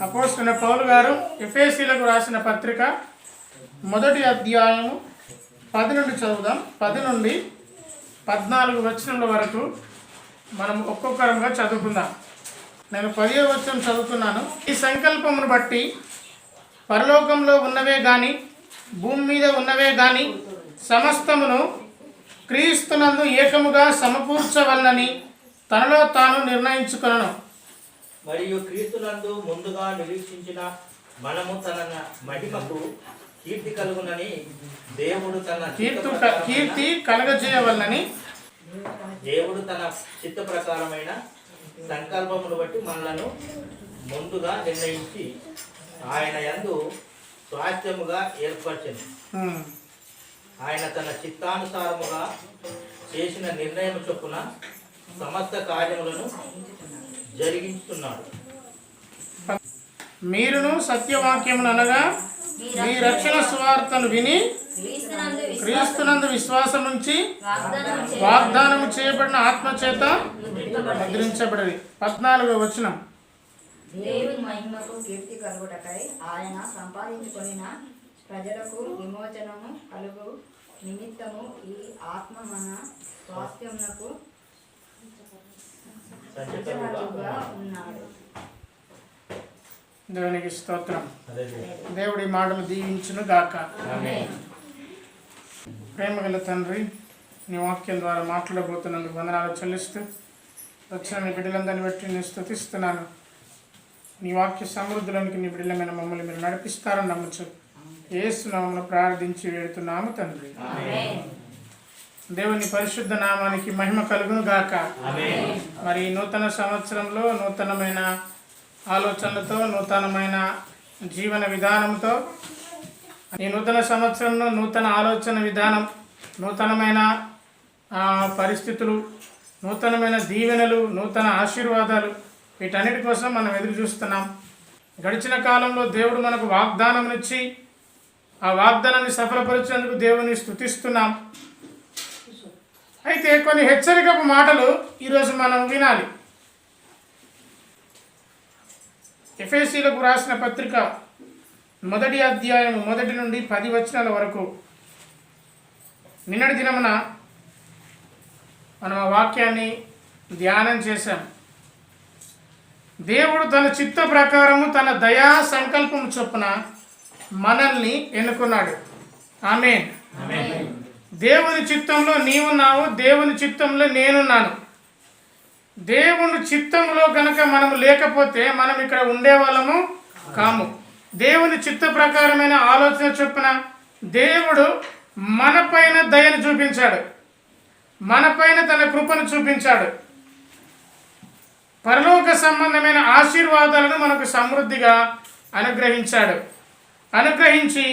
అపోస్తలుడైన పౌలు గారు ఎఫెసీయులకు రాసిన పత్రిక 1వ అధ్యాయము 10 నుండి చదువుదాం. 10 నుండి 14 వచనముల వరకు మనం ఒక్కొక్కరంగా చదువుకుందాం. నేను 10వ వచనం చదువుతున్నాను. ఈ సంకల్పమును బట్టి పరలోకంలో ఉన్నవే గాని భూమి మీద ఉన్నవే గాని సమస్తమును క్రీస్తునందు ఏకముగా సమకూర్చవలనని తనలో తాను నిర్ణయించుకొనెను. మరియు క్రీస్తునందు ముందుగా నిరీక్షించిన మనము తన మహిమకు కీర్తి కలుగునని దేవుడు తన కీర్తి కలగజేయవలనని దేవుడు తన చిత్త ప్రకారమైన సంకల్పమును బట్టి మనలను ముందుగా నిర్ణయించి ఆయన యందు స్వాస్థ్యముగా ఏర్పరచెను. ఆయన తన చిత్తానుసారముగా చేసిన నిర్ణయం చొప్పున సమస్త కార్యములను జరిగించుతున్నాడు. మీరును సత్యవాక్యమును అనగా మీ రక్షణ సువార్తను విని క్రీస్తునందు విశ్వాసం నుంచి వాగ్దానము చేయబడిన ఆత్మచేత ముద్రించబడి. 14వ వచనం. దేవుని మహిమకు కీర్తి కలుగుటకై ఆయన సంపాదించుకొనిన ప్రజలకు విమోచనము కలుగు నిమిత్తము ఈ ఆత్మ మన స్వాస్థ్యమునకు సంచలనముగా ఉన్నాడు. దేవునికి స్తోత్రం. దేవుడి మాటలు దీవించును గాక. ప్రేమగల తండ్రి, నీ వాక్యం ద్వారా మాట్లాడబోతున్నందుకు వందనాలు చెల్లిస్తూ వచ్చిన నీ బిడ్డలందరినీ బట్టి నేను స్తుతిస్తున్నాను. నీ వాక్య సమృద్ధిలోనికి నీ బిడ్డలమైన మమ్మల్ని మీరు నడిపిస్తారని నమ్మచ్చు. యేసు నామమున ప్రార్థించి వేడుతున్నాము తండ్రి. దేవుని పరిశుద్ధ నామానికి మహిమ కలుగును గాక. మరి నూతన సంవత్సరంలో నూతనమైన ఆలోచనలతో, నూతనమైన జీవన విధానంతో, ఈ నూతన సంవత్సరంలో నూతన ఆలోచన విధానం, నూతనమైన పరిస్థితులు, నూతనమైన దీవెనలు, నూతన ఆశీర్వాదాలు, వీటన్నిటి కోసం మనం ఎదురు చూస్తున్నాం. గడిచిన కాలంలో దేవుడు మనకు వాగ్దానంనిచ్చి ఆ వాగ్దానాన్ని సఫలపరిచేందుకు దేవుని స్తుతిస్తున్నాం. అయితే కొన్ని హెచ్చరికపు మాటలు ఈరోజు మనం వినాలి. ఎఫెసీయులకు రాసిన పత్రిక 1వ అధ్యాయం 1 నుండి 10 వచనాల వరకు నిన్నటి దినమున మనం ఆ వాక్యాన్ని ధ్యానం చేశాం. దేవుడు తన చిత్త ప్రకారము తన దయా సంకల్పం చొప్పున మనల్ని ఎన్నుకున్నాడు. ఆమేన్. దేవుని చిత్తంలో నీవున్నావు, దేవుని చిత్తంలో నేనున్నాను. దేవుని చిత్తంలో కనుక మనము లేకపోతే మనం ఇక్కడ ఉండేవాళ్ళము కాము. దేవుని చిత్త ప్రకారమైన ఆలోచన చొప్పున దేవుడు మనపైన దయను చూపించాడు, మనపైన తన కృపను చూపించాడు. పరలోక సంబంధమైన ఆశీర్వాదాలను మనకు సమృద్ధిగా అనుగ్రహించి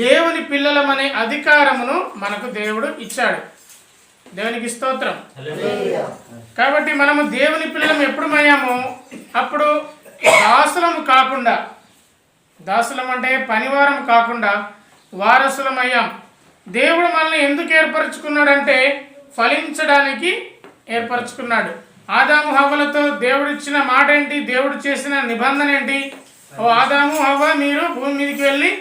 దేవుని పిల్లలమనే అధికారమును మనకు దేవుడు ఇచ్చాడు. దేవునికి స్తోత్రం. కాబట్టి మనము దేవుని పిల్లలం ఎప్పుడుమయ్యామో అప్పుడు దాసులం అంటే పనివారం కాకుండా వారసులమయ్యాం. దేవుడు మనల్ని ఎందుకు ఏర్పరచుకున్నాడంటే ఫలించడానికి ఏర్పరచుకున్నాడు. ఆదాము హవ్వలతో దేవుడు ఇచ్చిన మాట ఏంటి? దేవుడు చేసిన నిబంధన ఏంటి? ఓ ఆదాము హవ్వ, మీరు భూమి మీదకి వెళ్ళి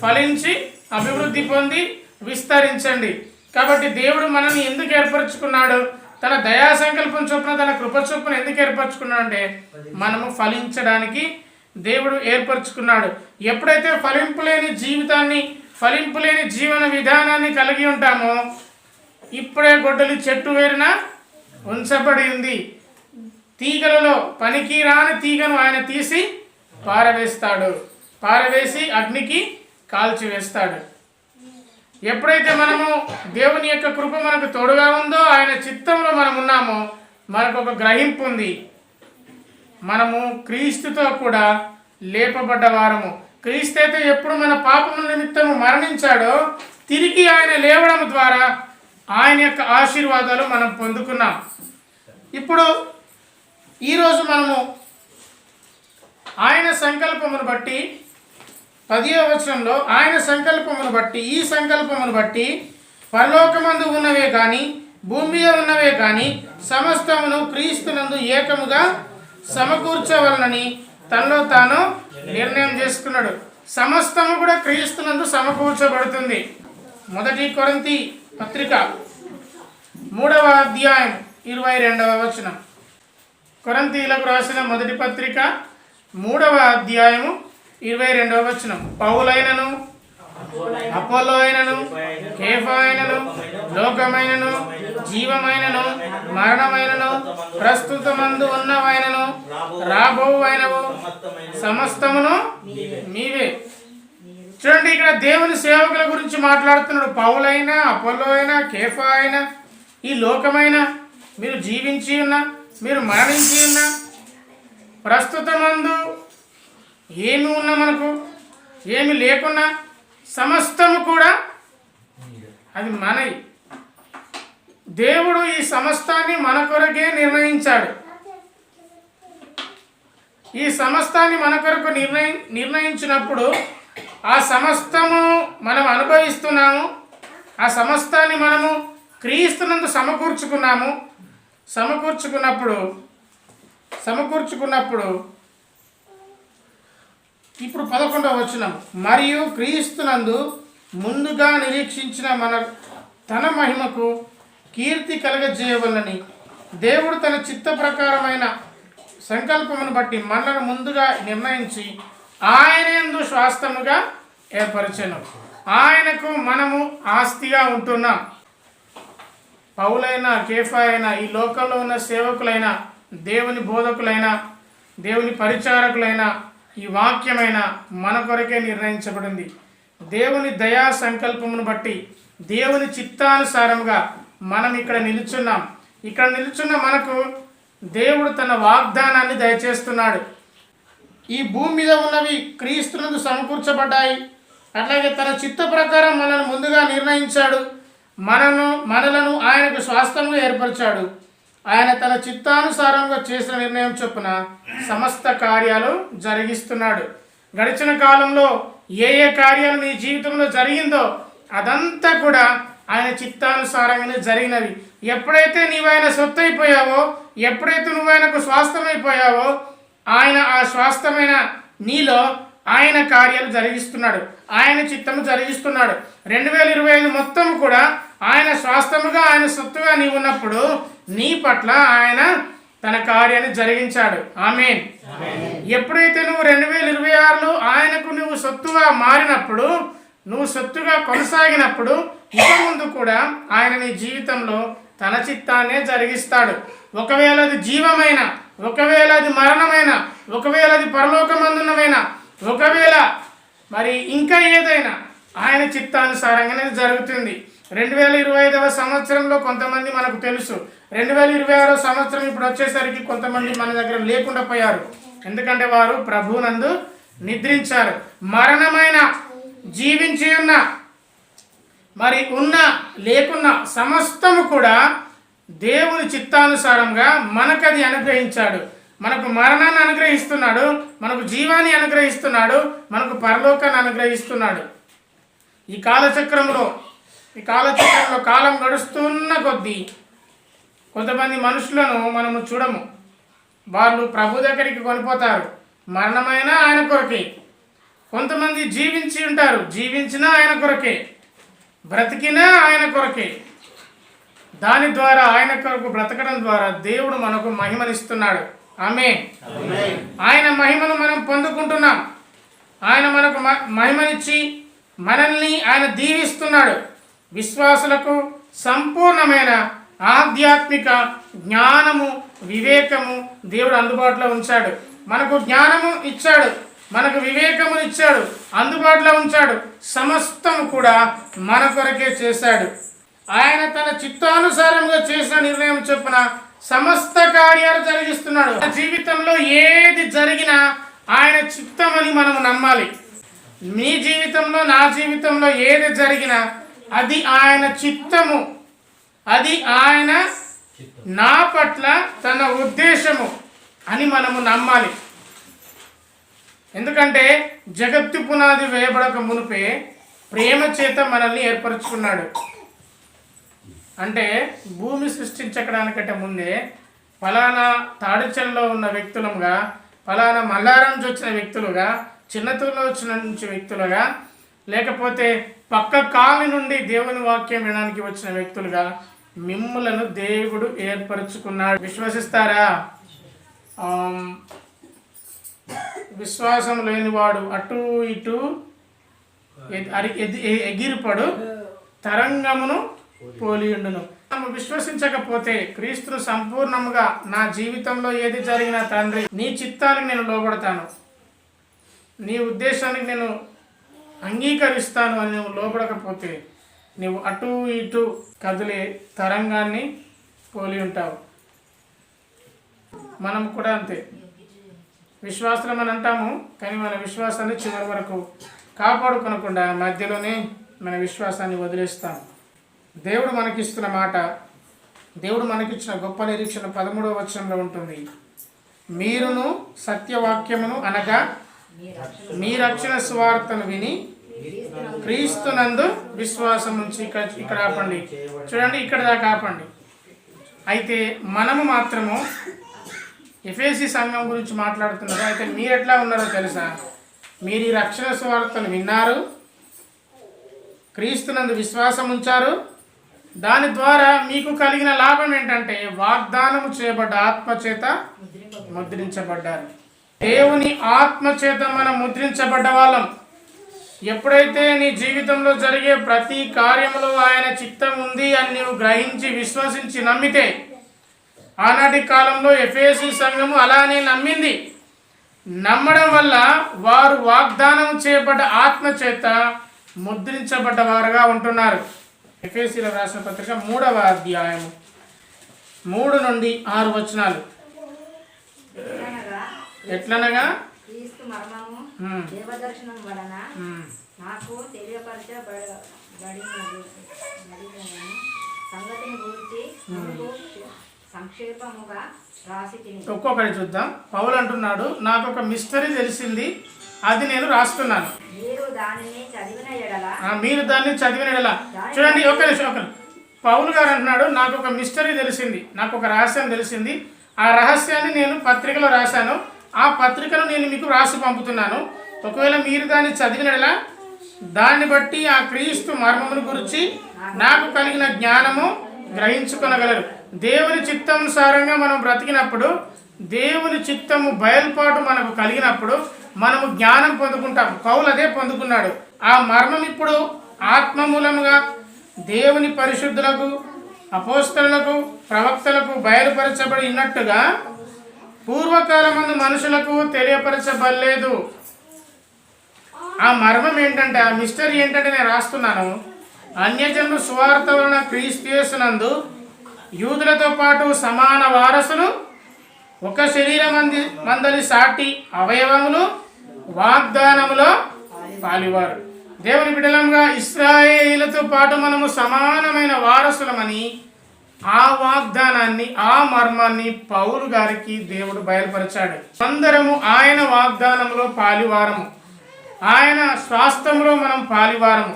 ఫలించి అభివృద్ధి పొంది విస్తరించండి. కాబట్టి దేవుడు మనల్ని ఎందుకు ఏర్పరచుకున్నాడు? తన దయా సంకల్పం చొప్పున, తన కృప చొప్పున ఎందుకు ఏర్పరచుకున్నాడు అంటే మనము ఫలించడానికి దేవుడు ఏర్పరచుకున్నాడు. ఎప్పుడైతే ఫలింపులేని జీవితాన్ని, ఫలింపులేని జీవన విధానాన్ని కలిగి ఉంటామో, ఇప్పుడే గొడ్డలి చెట్టు వేరున ఉంచబడి ఉంది, తీగలలో పనికి రాని తీగను ఆయన తీసి పారవేసి అగ్నికి కాల్చివేస్తాడు. ఎప్పుడైతే మనము దేవుని యొక్క కృప మనకు తోడుగా ఉందో, ఆయన చిత్తంలో మనం ఉన్నామో, మనకు ఒక గ్రహింపు ఉంది. మనము క్రీస్తుతో కూడా లేపబడ్డ వారము. క్రీస్తు అయితే ఎప్పుడు మన పాపముల నిమిత్తము మరణించాడో, తిరిగి ఆయన లేవడం ద్వారా ఆయన యొక్క ఆశీర్వాదాలు మనం పొందుకున్నాం. ఇప్పుడు ఈరోజు మనము ఆయన సంకల్పమును బట్టి 10వ వచనంలో ఆయన సంకల్పమును బట్టి, ఈ సంకల్పమును బట్టి పరలోకమందు ఉన్నవే కానీ భూమి మీద ఉన్నవే కానీ సమస్తమును క్రీస్తునందు ఏకముగా సమకూర్చవలనని తనలో తాను నిర్ణయం చేసుకున్నాడు. సమస్తము కూడా క్రీస్తునందు సమకూర్చబడుతుంది. 1 కొరింథీ పత్రిక 3వ అధ్యాయం 22వ వచనం. కొరింథీయులకు రాసిన 1 పత్రిక 3వ అధ్యాయము 22వ వచనం. పౌలైనను అపోలో అయినను కేఫా అయినను లోకమైనను జీవమైనను మరణమైనను ప్రస్తుతమందు ఉన్నవైనను రాబోవైనవు సమస్తమును మీవే. చూడండి, ఇక్కడ దేవుని సేవకుల గురించి మాట్లాడుతున్నాడు. పౌలైనా అపోలో అయినా కేఫా అయినా ఈ లోకమైన, మీరు జీవించి ఉన్నా మీరు మరణించి ఉన్నా ప్రస్తుతమందు ఏమి ఉన్నా మనకు ఏమి లేకున్నా సమస్తము కూడా అది మనది. దేవుడు ఈ సమస్తాన్ని మన కొరకే నిర్ణయించాడు. ఈ సమస్తాన్ని మన కొరకు నిర్ణయించినప్పుడు ఆ సమస్తము మనం అనుభవిస్తున్నాము. ఆ సమస్తాన్ని మనము క్రీస్తునందు సమకూర్చుకున్నప్పుడు ఇప్పుడు 11వ వచనం. మరియు క్రీస్తునందు ముందుగా నిరీక్షించిన తన మహిమకు కీర్తి కలగజేయవలనని దేవుడు తన చిత్త ప్రకారమైన సంకల్పమును బట్టి మనలను ముందుగా నిర్ణయించి ఆయన యందు స్వాస్థ్యముగా ఏర్పరచెను. ఆయనకు మనము ఆస్తిగా ఉంటున్నాం. పౌలైనా కేఫా అయినా ఈ లోకంలో ఉన్న సేవకులైన దేవుని బోధకులైన దేవుని పరిచారకులైన ఈ వాక్యమైన మన కొరకే నిర్ణయించబడింది. దేవుని దయా సంకల్పమును బట్టి దేవుని చిత్తానుసారంగా మనం ఇక్కడ నిలుచున్నాం. ఇక్కడ నిలుచున్న మనకు దేవుడు తన వాగ్దానాన్ని దయచేస్తున్నాడు. ఈ భూమి మీద ఉన్నవి క్రీస్తునందు సమకూర్చబడ్డాయి. అట్లాగే తన చిత్త ప్రకారం మనల్ని ముందుగా నిర్ణయించాడు. మనలను ఆయనకు స్వాస్థ్యంగా ఏర్పరిచాడు. ఆయన తన చిత్తానుసారంగా చేసిన నిర్ణయం చొప్పున సమస్త కార్యాలు జరిగిస్తున్నాడు. గడిచిన కాలంలో ఏ కార్యాలు నీ జీవితంలో జరిగిందో అదంతా కూడా ఆయన చిత్తానుసారంగానే జరిగినవి. ఎప్పుడైతే నీవు ఆయన సొత్తు అయిపోయావో, ఎప్పుడైతే నువ్వు ఆయనకు స్వాస్థ్యమైపోయావో, ఆయన ఆ స్వాస్థ్యమైన నీలో ఆయన కార్యాలు జరిగిస్తున్నాడు. ఆయన చిత్తము జరిగిస్తున్నాడు. 2025 మొత్తం కూడా ఆయన స్వాస్థ్యముగా ఆయన సొత్తుగా నీవు ఉన్నప్పుడు నీ పట్ల ఆయన తన కార్యాన్ని జరిగించాడు. ఆమేన్. ఎప్పుడైతే నువ్వు 2026లో ఆయనకు నువ్వు సొత్తుగా మారినప్పుడు, నువ్వు సొత్తుగా కొనసాగినప్పుడు ఇక ముందు కూడా ఆయన నీ జీవితంలో తన చిత్తాన్నే జరిగిస్తాడు. ఒకవేళ అది జీవమైన, ఒకవేళ అది మరణమైన, ఒకవేళ అది పరలోకమందున్నమైన, ఒకవేళ మరి ఇంకా ఏదైనా ఆయన చిత్తానుసారంగానే జరుగుతుంది. 2025వ సంవత్సరంలో కొంతమంది మనకు తెలుసు. 2026వ సంవత్సరం ఇప్పుడు వచ్చేసరికి కొంతమంది మన దగ్గర లేకుండా పోయారు. ఎందుకంటే వారు ప్రభువునందు నిద్రించారు. మరణమైన, జీవించి ఉన్న, మరి ఉన్న లేకున్నా సమస్తము కూడా దేవుని చిత్తానుసారంగా మనకది అనుగ్రహించాడు. మనకు మరణాన్ని అనుగ్రహిస్తున్నాడు, మనకు జీవాన్ని అనుగ్రహిస్తున్నాడు, మనకు పరలోకాన్ని అనుగ్రహిస్తున్నాడు. ఈ కాలచక్రంలో కాలం గడుస్తున్న కొద్దీ కొంతమంది మనుషులను మనము చూడము. వాళ్ళు ప్రభు దగ్గరికి కొనిపోతారు. మరణమైనా ఆయన కొరకే. కొంతమంది జీవించి ఉంటారు, జీవించినా ఆయన కొరకే, బ్రతికినా ఆయన కొరకే. దాని ద్వారా ఆయన కొరకు బ్రతకడం ద్వారా దేవుడు మనకు మహిమనిస్తున్నాడు. ఆమేన్. ఆయన మహిమను మనం పొందుకుంటున్నాం. ఆయన మనకు మహిమనిచ్చి మనల్ని ఆయన దీవిస్తున్నాడు. విశ్వాసులకు సంపూర్ణమైన ఆధ్యాత్మిక జ్ఞానము, వివేకము దేవుడు అందుబాటులో ఉంచాడు. మనకు జ్ఞానము ఇచ్చాడు, మనకు వివేకము ఇచ్చాడు, అందుబాటులో ఉంచాడు. సమస్తము కూడా మన కొరకే చేశాడు. ఆయన తన చిత్తానుసారంగా చేసిన నిర్ణయం చొప్పున సమస్త కార్యాలు జరిగిస్తున్నాడు. జీవితంలో ఏది జరిగినా ఆయన చిత్తమని మనం నమ్మాలి. మీ జీవితంలో, నా జీవితంలో ఏది జరిగినా అది ఆయన చిత్తము, అది ఆయన నా పట్ల తన ఉద్దేశము అని మనము నమ్మాలి. ఎందుకంటే జగత్తు పునాది వేయబడక మునిపే ప్రేమ చేత మనల్ని ఏర్పరచుకున్నాడు. అంటే భూమి సృష్టించడానికంటే ముందే ఫలానా తాడిచెల్లో ఉన్న వ్యక్తులముగా, ఫలానా మల్లారం నుంచి వచ్చిన వ్యక్తులుగా, చిన్నతూరులో నుంచి వ్యక్తులుగా, లేకపోతే పక్క కాలనీ నుండి దేవుని వాక్యం వినడానికి వచ్చిన వ్యక్తులుగా మిమ్ములను దేవుడు ఏర్పరచుకున్నాడు. విశ్వసిస్తారా? విశ్వాసం లేనివాడు అటు ఇటు ఎగిరిపడు తరంగమును పోలియుండును. మనము విశ్వసించకపోతే క్రీస్తును సంపూర్ణముగా నా జీవితంలో ఏది జరిగినా తండ్రి నీ చిత్తానికి నేను లోబడతాను, నీ ఉద్దేశానికి నేను అంగీకరిస్తాను అని నువ్వు లోబడకపోతే నువ్వు అటు ఇటు కదిలే తరంగాన్ని పోలి ఉంటావు. మనం కూడా అంతే, విశ్వాసం అని అంటాము కానీ మన విశ్వాసాన్ని చివరి వరకు కాపాడుకొనకుండా మధ్యలోనే మన విశ్వాసాన్ని వదిలేస్తాం. దేవుడు మనకిస్తున్న మాట, దేవుడు మనకిచ్చిన గొప్ప నిరీక్షణ 13వ వచనంలో ఉంటుంది. మీరును సత్యవాక్యమును అనగా మీ రక్షణ సువార్తను విని క్రీస్తునందు విశ్వాసం ఉంచి. ఇక్కడ ఆపండి, చూడండి, ఇక్కడ దాకా ఆపండి. అయితే మనము మాత్రము ఎఫెసీ సంఘం గురించి మాట్లాడుతున్నారు. అయితే మీరు ఎట్లా ఉన్నారో తెలుసా? మీరు ఈ రక్షణ సువార్తను విన్నారు, క్రీస్తునందు విశ్వాసం ఉంచారు, దాని ద్వారా మీకు కలిగిన లాభం ఏంటంటే వాగ్దానము చేయబడ్డ ఆత్మచేత ముద్రించబడ్డారు. దేవుని ఆత్మచేత మనం ముద్రించబడ్డ వాళ్ళం. ఎప్పుడైతే నీ జీవితంలో జరిగే ప్రతి కార్యములో ఆయన చిత్తం ఉంది అని నువ్వు గ్రహించి విశ్వసించి నమ్మితే, ఆనాటి కాలంలో ఎఫెసీ సంఘము అలానే నమ్మింది. నమ్మడం వల్ల వారు వాగ్దానం చేయబడ్డ ఆత్మచేత ముద్రించబడ్డవారుగా ఉంటున్నారు. ఎఫెసీలో రాసిన పత్రిక 3వ అధ్యాయము 3 నుండి 6 వచనాలు. ఎట్లనగా క్రీస్తు మర్మము దేవదర్శనం వలన నాకు తెలియపరచబడిన సంగతిని గురించి సంక్షేపముగా రాసి తిని. ఒక్కొక్కటి చూద్దాం. పౌలు అంటున్నాడు, నాకు ఒక మిస్టరీ తెలిసింది, అది నేను రాస్తున్నాను. మీరు దానిని చదివిన ఎడల చూడండి, ఒక నిమిషం. పౌలు గారు అంటున్నాడు, నాకు ఒక మిస్టరీ తెలిసింది, నాకు ఒక రహస్యం తెలిసింది, ఆ రహస్యాన్ని నేను పత్రికలో రాశాను, ఆ పత్రికను నేను మీకు రాసి పంపుతున్నాను. ఒకవేళ మీరు దాన్ని చదివిన దాన్ని బట్టి ఆ క్రీస్తు మర్మమును గురించి నాకు కలిగిన జ్ఞానము గ్రహించుకొనగలరు. దేవుని చిత్తానుసారంగా మనం బ్రతికినప్పుడు, దేవుని చిత్తము బయలుపాటు మనకు కలిగినప్పుడు మనము జ్ఞానం పొందుకుంటాం. పౌలు అదే పొందుకున్నాడు. ఆ మర్మం ఇప్పుడు ఆత్మమూలముగా దేవుని పరిశుద్ధులకు, అపోస్తలులకు, ప్రవక్తలకు బయలుపరచబడి ఉన్నట్టుగా పూర్వకాలమందు మనుషులకు తెలియపరచబడలేదు. ఆ మర్మం ఏంటంటే, ఆ మిస్టరీ ఏంటంటే నేను రాస్తున్నాను, అన్యజనులు సువార్త వలన క్రీస్తు యేసునందు యూదులతో పాటు సమాన వారసులు, ఒక శరీరం మందలి సాటి అవయవములు, వాగ్దానములో పాలివారు. దేవుని బిడ్డలంగా ఇశ్రాయేలీయులతో పాటు మనము సమానమైన వారసులమని ఆ వాగ్దానాన్ని, ఆ మర్మాన్ని పౌలు గారికి దేవుడు బయలుపరిచాడు. అందరము ఆయన వాగ్దానంలో పాలివారము, ఆయన స్వాస్థ్యంలో మనం పాలివారము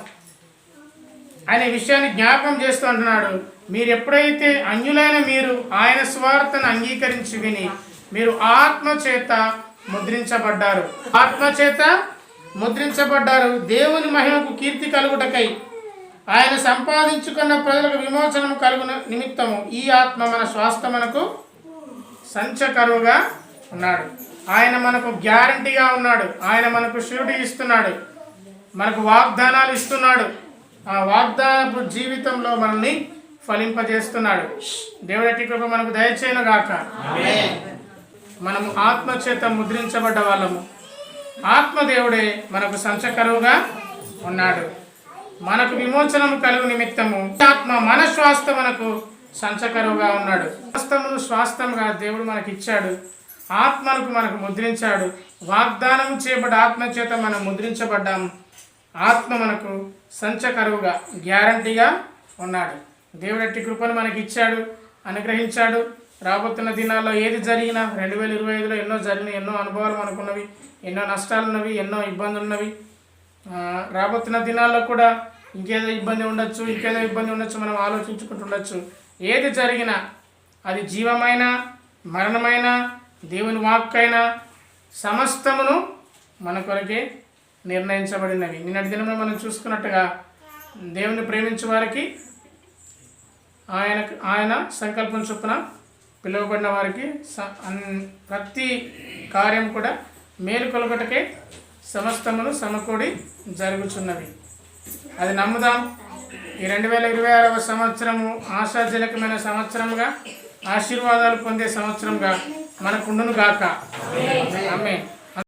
అనే విషయాన్ని జ్ఞాపకం చేస్తూ అంటున్నాడు. మీరు ఎప్పుడైతే అన్యులైన మీరు ఆయన స్వార్థను అంగీకరించి విని మీరు ఆత్మచేత ముద్రించబడ్డారు, ఆత్మచేత ముద్రించబడ్డారు, దేవుని మహిమకు కీర్తి కలుగుటకై ఆయన సంపాదించుకున్న ప్రజలకు విమోచనము కలుగున నిమిత్తము ఈ ఆత్మ మన స్వాస్థ్యమునకు సంచకరువుగా ఉన్నాడు. ఆయన మనకు గ్యారంటీగా ఉన్నాడు. ఆయన మనకు షూరిటీ ఇస్తున్నాడు, మనకు వాగ్దానాలు ఇస్తున్నాడు. ఆ వాగ్దానపు జీవితంలో మనల్ని ఫలింపజేస్తున్నాడు. దేవుడి కృప మనకు దయచేయను గాక. మనము ఆత్మచేత ముద్రించబడ్డ వాళ్ళము. ఆత్మదేవుడే మనకు సంచకరువుగా ఉన్నాడు. మనకు విమోచనము కలుగు నిమిత్తము ఆత్మ మన స్వాస్థ్యమునకు సంచకరువుగా ఉన్నాడు. స్వాస్థ్యమును స్వాస్థ్యముగా దేవుడు మనకి ఇచ్చాడు. ఆత్మను మనకు ముద్రించాడు. వాగ్దానం చేయబడ్డ ఆత్మచేత మనం ముద్రించబడ్డాము. ఆత్మ మనకు సంచకరువుగా గ్యారంటీగా ఉన్నాడు. దేవుడి కృపను మనకి ఇచ్చాడు, అనుగ్రహించాడు. రాబోతున్న దినాల్లో ఏది జరిగినా 2025లో ఎన్నో జరిగినాయి, ఎన్నో అనుభవాలు మనకున్నవి, ఎన్నో నష్టాలు ఉన్నవి, ఎన్నో ఇబ్బందులు ఉన్నవి. రాబోతున్న దినాల్లో కూడా ఇంకేదో ఇబ్బంది ఉండొచ్చు, మనం ఆలోచించుకుంటుండొచ్చు. ఏది జరిగినా అది జీవమైన, మరణమైన, దేవుని వాక్కైనా, సమస్తమును మన కొరకే నిర్ణయించబడినవి. నిన్నటి దినంలో మనం చూసుకున్నట్టుగా దేవుని ప్రేమించే వారికి ఆయన సంకల్పం చొప్పున పిలువబడిన వారికి ప్రతి కార్యం కూడా మేలు కొలగటకే సమస్తమును సమకూడి జరుగుచున్నవి. అది నమ్ముదాం. ఈ 2026వ సంవత్సరము ఆశాజనకమైన సంవత్సరంగా, ఆశీర్వాదాలు పొందే సంవత్సరంగా మనకుండును గాక. ఆమేన్.